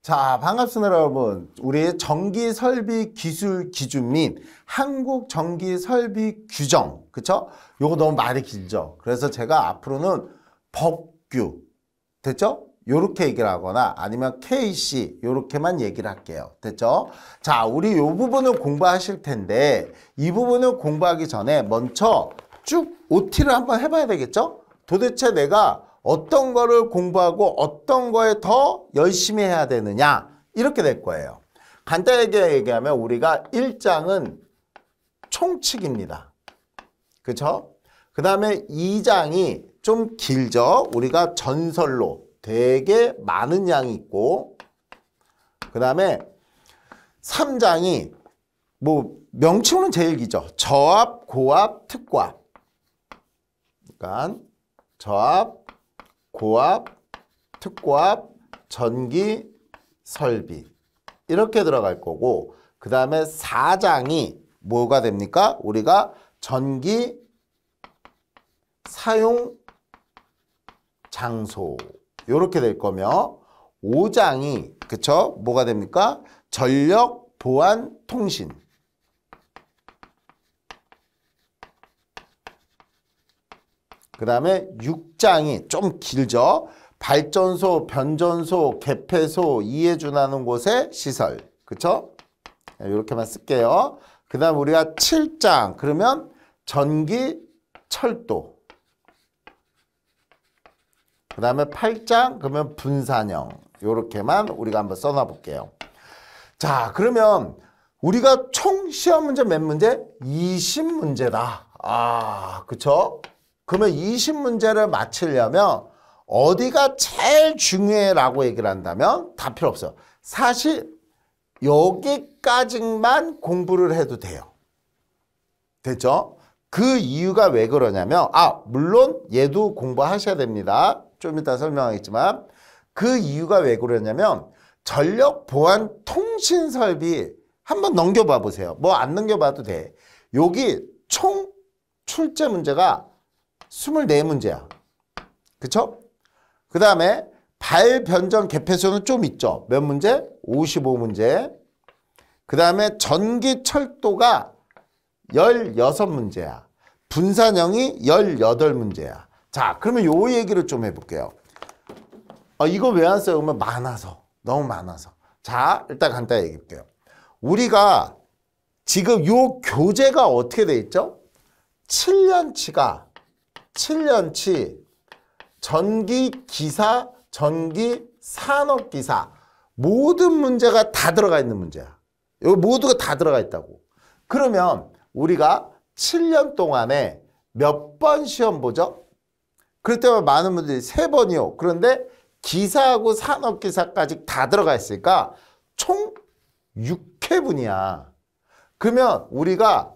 자, 반갑습니다, 여러분. 우리 전기설비기술 기준 및 한국전기설비규정, 그쵸? 요거 너무 말이 길죠? 그래서 제가 앞으로는 법규, 됐죠? 요렇게 얘기를 하거나 아니면 KC, 요렇게만 얘기를 할게요. 됐죠? 자, 우리 요 부분을 공부하실 텐데 이 부분을 공부하기 전에 먼저 쭉 OT를 한번 해봐야 되겠죠? 도대체 내가 어떤 거를 공부하고 어떤 거에 더 열심히 해야 되느냐 이렇게 될 거예요. 간단하게 얘기하면 우리가 1장은 총칙입니다. 그쵸? 그 다음에 2장이 좀 길죠. 우리가 전설로 되게 많은 양이 있고, 그 다음에 3장이 뭐 명칭은 제일 길죠. 저압, 고압, 특고압. 그러니까 저압, 고압, 특고압, 전기, 설비 이렇게 들어갈 거고, 그 다음에 4장이 뭐가 됩니까? 우리가 전기 사용 장소 이렇게 될 거며, 5장이 그쵸? 뭐가 됩니까? 전력 보안 통신. 그 다음에 6장이 좀 길죠. 발전소, 변전소, 개폐소, 이에 준하는 곳의 시설. 그쵸? 이렇게만 쓸게요. 그 다음 우리가 7장. 그러면 전기, 철도. 그 다음에 8장. 그러면 분산형. 이렇게만 우리가 한번 써놔 볼게요. 자, 그러면 우리가 총 시험 문제 몇 문제? 20문제다. 아, 그쵸? 그러면 20문제를 맞추려면 어디가 제일 중요해라고 얘기를 한다면 다 필요 없어요. 사실 여기까지만 공부를 해도 돼요. 됐죠? 그 이유가 왜 그러냐면 물론 얘도 공부하셔야 됩니다. 좀 이따 설명하겠지만 그 이유가 왜 그러냐면 전력 보안 통신 설비 한번 넘겨봐 보세요. 뭐 안 넘겨봐도 돼. 여기 총 출제 문제가 24문제야. 그쵸? 그 다음에 발변전 개폐소는 좀 있죠. 몇 문제? 55문제. 그 다음에 전기 철도가 16문제야. 분산형이 18문제야. 자, 그러면 요 얘기를 좀 해볼게요. 이거 왜 안 써요? 그러면 많아서. 너무 많아서. 자, 일단 간단히 얘기해볼게요. 우리가 지금 요 교재가 어떻게 돼 있죠? 7년치 전기기사, 전기산업기사 모든 문제가 다 들어가 있는 문제야. 여기 모두가 다 들어가 있다고. 그러면 우리가 7년 동안에 몇 번 시험 보죠? 그럴 때마다 많은 분들이 3번이요. 그런데 기사하고 산업기사까지 다 들어가 있으니까 총 6회분이야. 그러면 우리가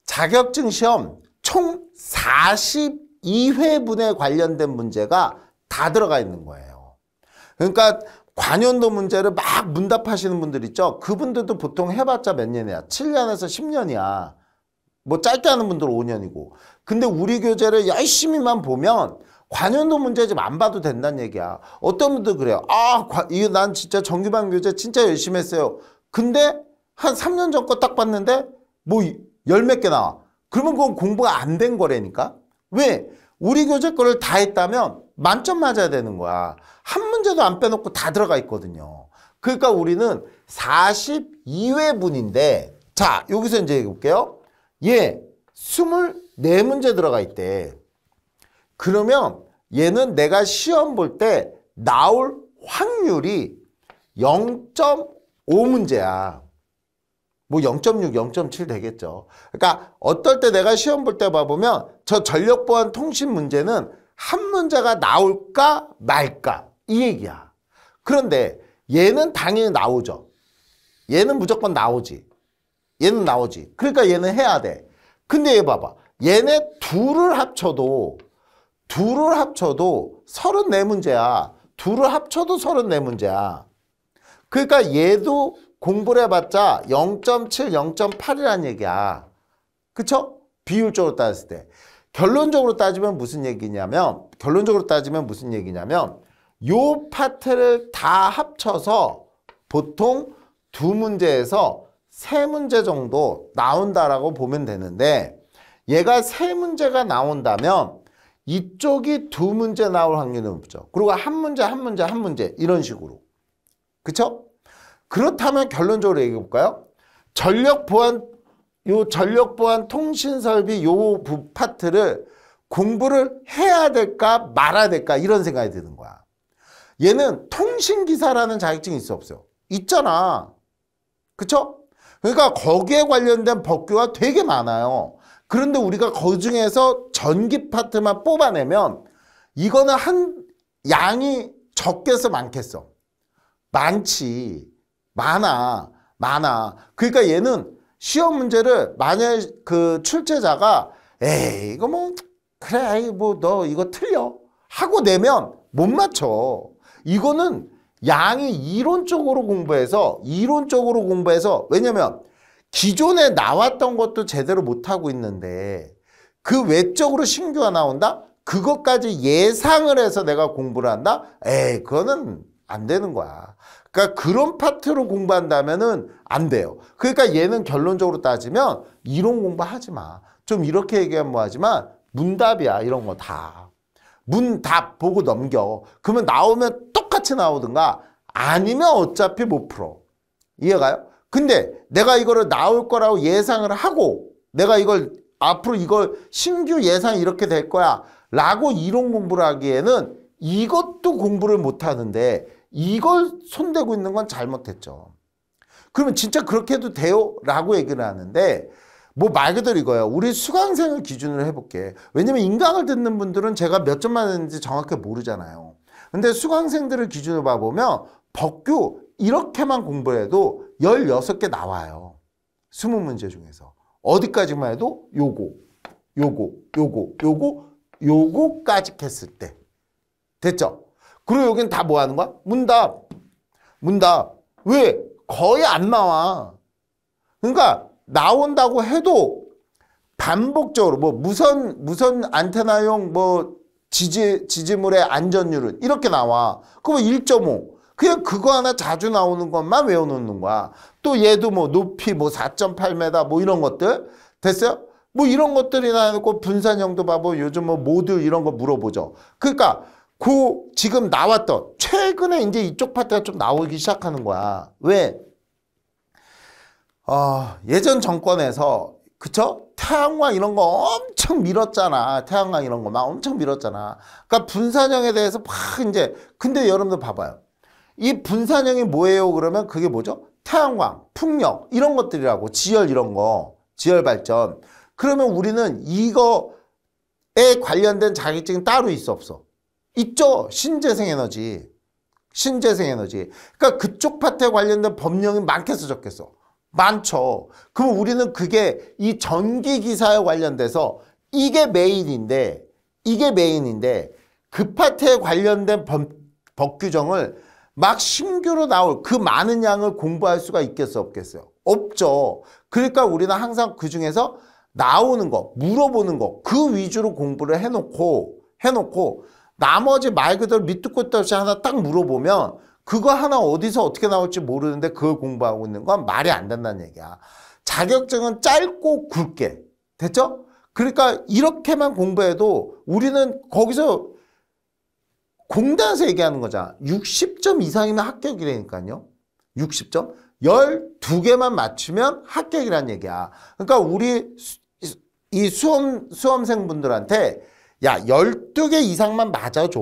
자격증 시험 총 42회분에 관련된 문제가 다 들어가 있는 거예요. 그러니까 관연도 문제를 막 문답하시는 분들 있죠. 그분들도 보통 해봤자 몇 년이야. 7년에서 10년이야. 뭐 짧게 하는 분들은 5년이고. 근데 우리 교재를 열심히만 보면 관연도 문제 좀 안 봐도 된다는 얘기야. 어떤 분들 그래요. 이거 난 진짜 정규반 교재 진짜 열심히 했어요. 근데 한 3년 전 거 딱 봤는데 뭐 10몇 개 나와. 그러면 그건 공부가 안 된 거라니까. 왜? 우리 교재 거를 다 했다면 만점 맞아야 되는 거야. 한 문제도 안 빼놓고 다 들어가 있거든요. 그러니까 우리는 42회분인데 자, 여기서 이제 얘기해 볼게요. 24문제 들어가 있대. 그러면 얘는 내가 시험 볼 때 나올 확률이 0.5문제야. 뭐 0.6, 0.7 되겠죠. 그러니까 어떨 때 내가 시험 볼 때 봐보면 저 전력보안 통신 문제는 한 문제가 나올까 말까 이 얘기야. 그런데 얘는 당연히 나오죠. 얘는 무조건 나오지. 얘는 나오지. 그러니까 얘는 해야 돼. 근데 얘 봐봐. 얘네 둘을 합쳐도 34문제야. 둘을 합쳐도 34문제야. 그러니까 얘도 공부를 해봤자 0.7, 0.8이라는 얘기야. 그쵸? 비율적으로 따졌을 때. 결론적으로 따지면 무슨 얘기냐면 요 파트를 다 합쳐서 보통 2문제에서 3문제 정도 나온다라고 보면 되는데, 얘가 3문제가 나온다면 이쪽이 2문제 나올 확률은 없죠. 그리고 한 문제 이런 식으로. 그쵸? 그렇다면 결론적으로 얘기해 볼까요? 전력 보안 통신설비 요 파트를 공부를 해야 될까 말아야 될까 이런 생각이 드는 거야. 얘는 통신기사라는 자격증이 있어 없어요? 있잖아. 그쵸? 그러니까 거기에 관련된 법규가 되게 많아요. 그런데 우리가 그 중에서 전기 파트만 뽑아내면 이거는 한 양이 적겠어 많겠어? 많지. 많아. 그러니까 얘는 시험 문제를 만약 그 출제자가 에이 이거 뭐 그래 뭐 너 이거 틀려 하고 내면 못 맞춰. 이거는 양이 이론적으로 공부해서 왜냐면 기존에 나왔던 것도 제대로 못하고 있는데 그 외적으로 신규가 나온다? 그것까지 예상을 해서 내가 공부를 한다? 에이 그거는 안 되는 거야. 그러니까 그런 파트로 공부한다면은 안 돼요. 그러니까 얘는 결론적으로 따지면 이론 공부하지 마. 좀 이렇게 얘기하면 뭐하지만 문답이야 이런 거 다. 문답 보고 넘겨. 그러면 나오면 똑같이 나오든가 아니면 어차피 못 풀어. 이해가요? 근데 내가 이거를 나올 거라고 예상을 하고 내가 이걸 앞으로 이걸 신규 예상 이렇게 될 거야 라고 이론 공부를 하기에는 이것도 공부를 못 하는데 이걸 손대고 있는 건 잘못했죠. 그러면 진짜 그렇게 해도 돼요? 라고 얘기를 하는데 뭐 말 그대로 이거예요. 우리 수강생을 기준으로 해볼게. 왜냐면 인강을 듣는 분들은 제가 몇 점 맞았는지 정확히 모르잖아요. 근데 수강생들을 기준으로 봐보면 법규 이렇게만 공부해도 16개 나와요. 20문제 중에서. 어디까지만 해도 요거까지 했을 때. 됐죠? 그리고 여기는 다 뭐 하는 거야? 문답. 왜? 거의 안 나와. 그러니까 나온다고 해도 반복적으로 뭐 무선 안테나용 뭐 지지물의 안전율은 이렇게 나와. 그럼 1.5. 그냥 그거 하나 자주 나오는 것만 외워놓는 거야. 또 얘도 뭐 높이 뭐 4.8m 뭐 이런 것들. 됐어요? 뭐 이런 것들이나 해놓고 분산형도 봐보 요즘 뭐 모듈 이런 거 물어보죠. 그러니까 지금 나왔던 최근에 이제 이쪽 파트가 좀 나오기 시작하는 거야. 왜? 예전 정권에서 그쵸? 태양광 이런 거 엄청 밀었잖아. 태양광 이런 거 막 엄청 밀었잖아. 그러니까 분산형에 대해서 막 이제 근데 여러분들 봐봐요. 이 분산형이 뭐예요? 그러면 그게 뭐죠? 태양광, 풍력 이런 것들이라고. 지열 이런 거. 지열 발전. 그러면 우리는 이거에 관련된 자격증이 따로 있어 없어? 있죠. 신재생에너지. 그러니까 그쪽 파트에 관련된 법령이 많겠어 적겠어? 많죠. 그럼 우리는 그게 이 전기기사에 관련돼서 이게 메인인데 그 파트에 관련된 법 규정을 막 신규로 나올 그 많은 양을 공부할 수가 있겠어 없겠어요? 없죠. 그러니까 우리는 항상 그 중에서 나오는 거, 물어보는 거 그 위주로 공부를 해놓고 나머지 말 그대로 밑도 끝도 없이 하나 딱 물어보면 그거 하나 어디서 어떻게 나올지 모르는데 그걸 공부하고 있는 건 말이 안 된다는 얘기야. 자격증은 짧고 굵게. 됐죠? 그러니까 이렇게만 공부해도 우리는 거기서 공단에서 얘기하는 거잖아. 60점 이상이면 합격이라니까요. 60점? 12개만 맞추면 합격이란 얘기야. 그러니까 우리 이 수험생분들한테 야 12개 이상만 맞아줘.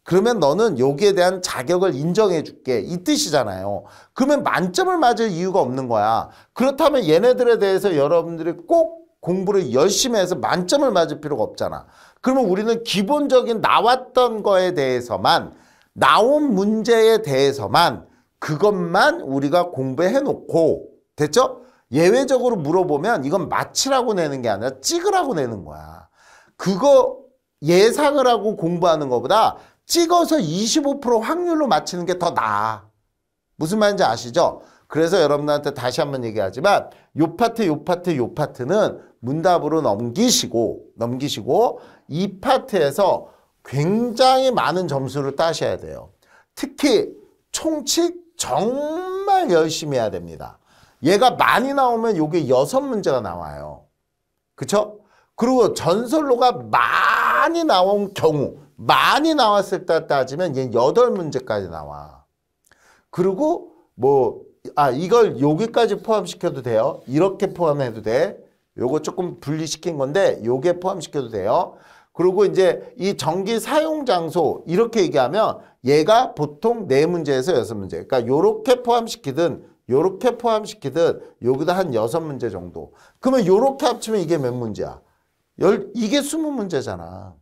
그러면 너는 여기에 대한 자격을 인정해 줄게. 이 뜻이잖아요. 그러면 만점을 맞을 이유가 없는 거야. 그렇다면 얘네들에 대해서 여러분들이 꼭 공부를 열심히 해서 만점을 맞을 필요가 없잖아. 그러면 우리는 기본적인 나왔던 거에 대해서만 나온 문제에 대해서만 그것만 우리가 공부해 놓고 됐죠? 예외적으로 물어보면 이건 맞히라고 내는 게 아니라 찍으라고 내는 거야. 그거 예상을 하고 공부하는 것보다 찍어서 25% 확률로 맞히는 게 더 나아. 무슨 말인지 아시죠? 그래서 여러분들한테 다시 한번 얘기하지만 요 파트는 문답으로 넘기시고 이 파트에서 굉장히 많은 점수를 따셔야 돼요. 특히 총칙 정말 열심히 해야 됩니다. 얘가 많이 나오면 요게 6문제가 나와요. 그쵸? 그리고 전설로가 많이 나온 경우, 많이 나왔을 때 따지면 얘 8문제까지 나와. 그리고 이걸 여기까지 포함시켜도 돼요. 이렇게 포함해도 돼. 요거 조금 분리시킨 건데 요게 포함시켜도 돼요. 그리고 이제 이 전기 사용 장소 이렇게 얘기하면 얘가 보통 4문제에서 6문제. 그러니까 요렇게 포함시키든 요렇게 포함시키든 여기다 한 6문제 정도. 그러면 요렇게 합치면 이게 몇 문제야? 이게 20문제잖아.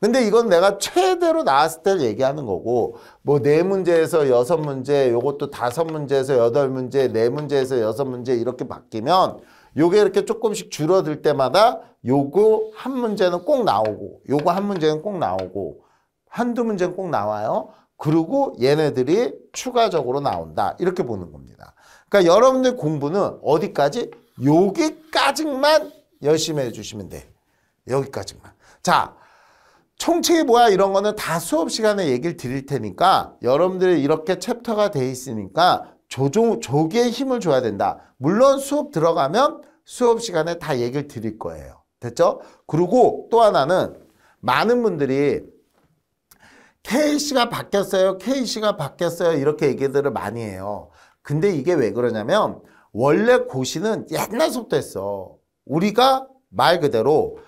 근데 이건 내가 최대로 나왔을 때 얘기하는 거고 4문제에서 6문제, 요것도 5문제에서 8문제, 4문제에서 6문제 이렇게 바뀌면 요게 이렇게 조금씩 줄어들 때마다 요거 한 문제는 꼭 나오고 요거 한 문제는 꼭 나오고 한두 문제는 꼭 나와요. 그리고 얘네들이 추가적으로 나온다. 이렇게 보는 겁니다. 그러니까 여러분들 공부는 어디까지? 여기까지만 열심히 해주시면 돼. 여기까지만. 자, 총칙이 뭐야 이런 거는 다 수업 시간에 얘기를 드릴 테니까 여러분들이 이렇게 챕터가 돼 있으니까 조기에 힘을 줘야 된다. 물론 수업 들어가면 수업 시간에 다 얘기를 드릴 거예요. 됐죠? 그리고 또 하나는 많은 분들이 KC가 바뀌었어요. KC가 바뀌었어요. 이렇게 얘기들을 많이 해요. 근데 이게 왜 그러냐면 원래 고시는 옛날부터 했어. 우리가 말 그대로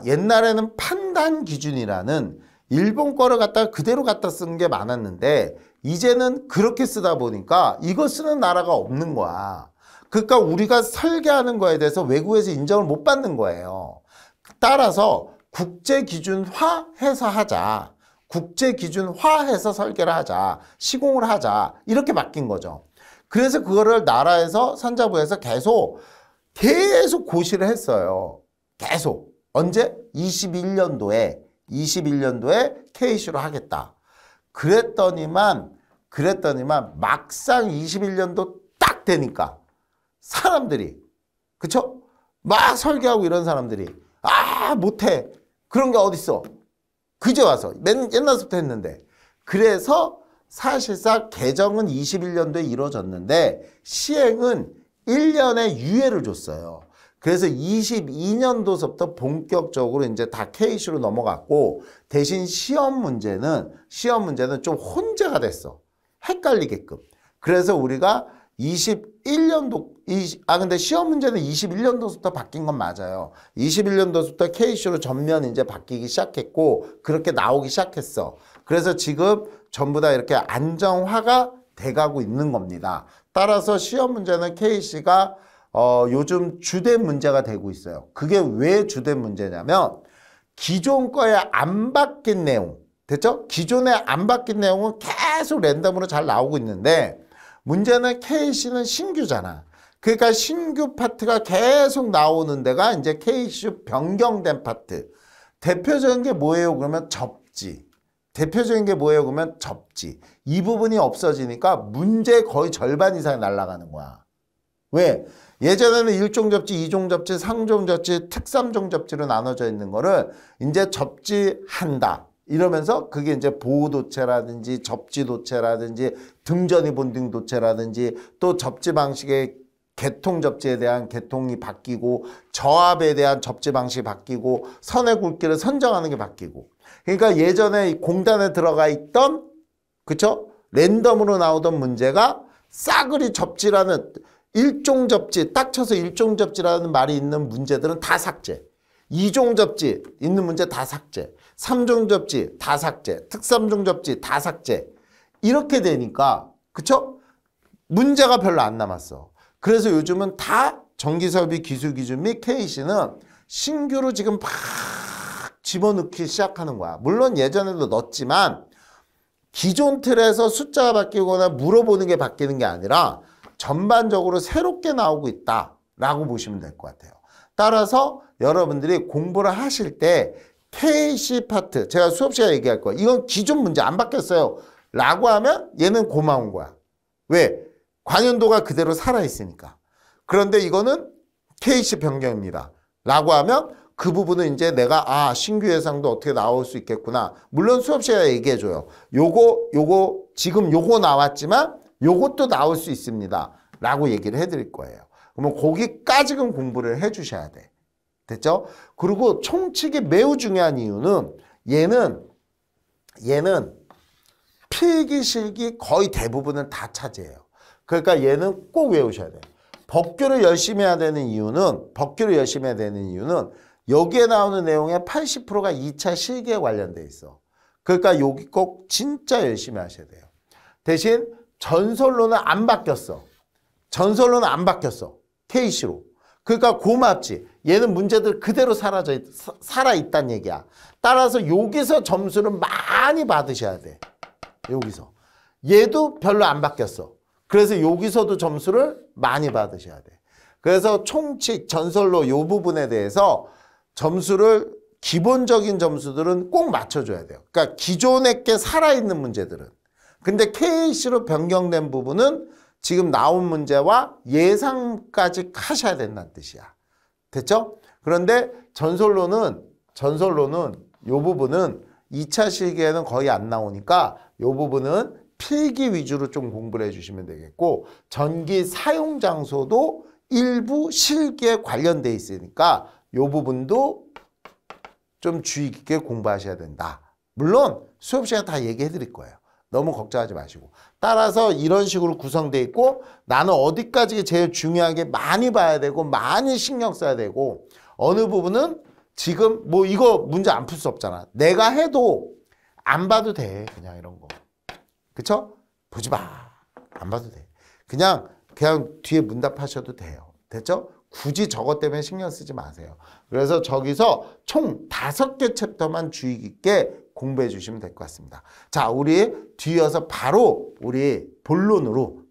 옛날에는 판단 기준이라는 일본 거를 갖다가 그대로 갖다 쓴 게 많았는데 이제는 그렇게 쓰다 보니까 이거 쓰는 나라가 없는 거야. 그러니까 우리가 설계하는 거에 대해서 외국에서 인정을 못 받는 거예요. 따라서 국제기준화해서 하자. 국제기준화해서 설계를 하자. 시공을 하자. 이렇게 바뀐 거죠. 그래서 그거를 나라에서 산자부에서 계속 고시를 했어요. 계속. 언제? 21년도에 KC로 하겠다. 그랬더니만 막상 21년도 딱 되니까 사람들이 그쵸? 막 설계하고 이런 사람들이 못해. 그런 게 어딨어. 그제 와서 옛날부터 했는데 그래서 사실상 개정은 21년도에 이루어졌는데 시행은 1년의 유예를 줬어요. 그래서 22년도서부터 본격적으로 이제 다 KC로 넘어갔고 대신 시험 문제는 좀 혼재가 됐어. 헷갈리게끔. 그래서 우리가 21년도 근데 시험 문제는 21년도부터 바뀐 건 맞아요. 21년도부터 KC로 전면 이제 바뀌기 시작했고 그렇게 나오기 시작했어. 그래서 지금 전부 다 이렇게 안정화가 돼가고 있는 겁니다. 따라서 시험 문제는 KC가 요즘 주된 문제가 되고 있어요. 그게 왜 주된 문제냐면 기존 거에 안 바뀐 내용 됐죠? 기존에 안 바뀐 내용은 계속 랜덤으로 잘 나오고 있는데 문제는 KC는 신규잖아. 그러니까 신규 파트가 계속 나오는 데가 이제 KC 변경된 파트. 대표적인 게 뭐예요? 그러면 접지. 이 부분이 없어지니까 문제 거의 절반 이상이 날아가는 거야. 왜? 예전에는 1종 접지, 2종 접지, 3종 접지, 특3종 접지로 나눠져 있는 거를 이제 접지한다. 이러면서 그게 이제 보호도체라든지 접지도체라든지 등전이 본등도체라든지 또 접지 방식의 개통 접지에 대한 개통이 바뀌고 저압에 대한 접지 방식이 바뀌고 선의 굵기를 선정하는 게 바뀌고 그러니까 예전에 공단에 들어가 있던 그쵸? 랜덤으로 나오던 문제가 싸그리 접지라는 일종 접지 딱 쳐서 일종 접지라는 말이 있는 문제들은 다 삭제 2종 접지 있는 문제 다 삭제 3종 접지 다 삭제 특3종 접지 다 삭제 이렇게 되니까 그쵸? 문제가 별로 안 남았어. 그래서 요즘은 다 전기설비 기술기준 및 KC는 신규로 지금 막 집어넣기 시작하는 거야. 물론 예전에도 넣었지만 기존 틀에서 숫자가 바뀌거나 물어보는 게 바뀌는 게 아니라 전반적으로 새롭게 나오고 있다라고 보시면 될 것 같아요. 따라서 여러분들이 공부를 하실 때 KC 파트 제가 수업 시간에 얘기할 거예요. 이건 기존 문제 안 바뀌었어요 라고 하면 얘는 고마운 거야. 왜? 관연도가 그대로 살아있으니까. 그런데 이거는 KC 변경입니다. 라고 하면 그 부분은 이제 내가 신규 예상도 어떻게 나올 수 있겠구나. 물론 수업 시간에 얘기해 줘요. 요거 지금 요거 나왔지만 요것도 나올 수 있습니다. 라고 얘기를 해 드릴 거예요. 그러면 거기까지는 공부를 해 주셔야 돼. 됐죠? 그리고 총칙이 매우 중요한 이유는 얘는 필기 실기 거의 대부분은 다 차지해요. 그러니까 얘는 꼭 외우셔야 돼요. 법규를 열심히 해야 되는 이유는 여기에 나오는 내용의 80%가 2차 실기에 관련돼 있어. 그러니까 여기 꼭 진짜 열심히 하셔야 돼요. 대신 전설로는 안 바뀌었어. KC로. 그러니까 고맙지. 얘는 문제들 그대로 살아있단 얘기야. 따라서 여기서 점수를 많이 받으셔야 돼. 여기서. 얘도 별로 안 바뀌었어. 그래서 여기서도 점수를 많이 받으셔야 돼. 그래서 총칙, 전설로 이 부분에 대해서 점수를 기본적인 점수들은 꼭 맞춰줘야 돼요. 그러니까 기존에 게 살아있는 문제들은. 근데 KC로 변경된 부분은 지금 나온 문제와 예상까지 하셔야 된다는 뜻이야. 됐죠? 그런데 전설로는 이 부분은 2차 실기에는 거의 안 나오니까 이 부분은 필기 위주로 좀 공부를 해주시면 되겠고 전기 사용 장소도 일부 실기에 관련돼 있으니까 이 부분도 좀 주의 깊게 공부하셔야 된다. 물론 수업 시간에 다 얘기해 드릴 거예요. 너무 걱정하지 마시고. 따라서 이런 식으로 구성되어 있고 나는 어디까지 제일 중요하게 많이 봐야 되고 많이 신경 써야 되고 어느 부분은 지금 이거 문제 안 풀 수 없잖아. 내가 해도 안 봐도 돼. 그냥 이런 거. 그쵸? 보지 마. 안 봐도 돼. 그냥 뒤에 문답하셔도 돼요. 됐죠? 굳이 저것 때문에 신경 쓰지 마세요. 그래서 저기서 총 5개 챕터만 주의 깊게 공부해 주시면 될 것 같습니다. 자, 우리 뒤이어서 바로 우리 본론으로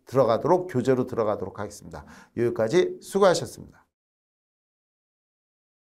교재로 들어가도록 하겠습니다. 여기까지 수고하셨습니다.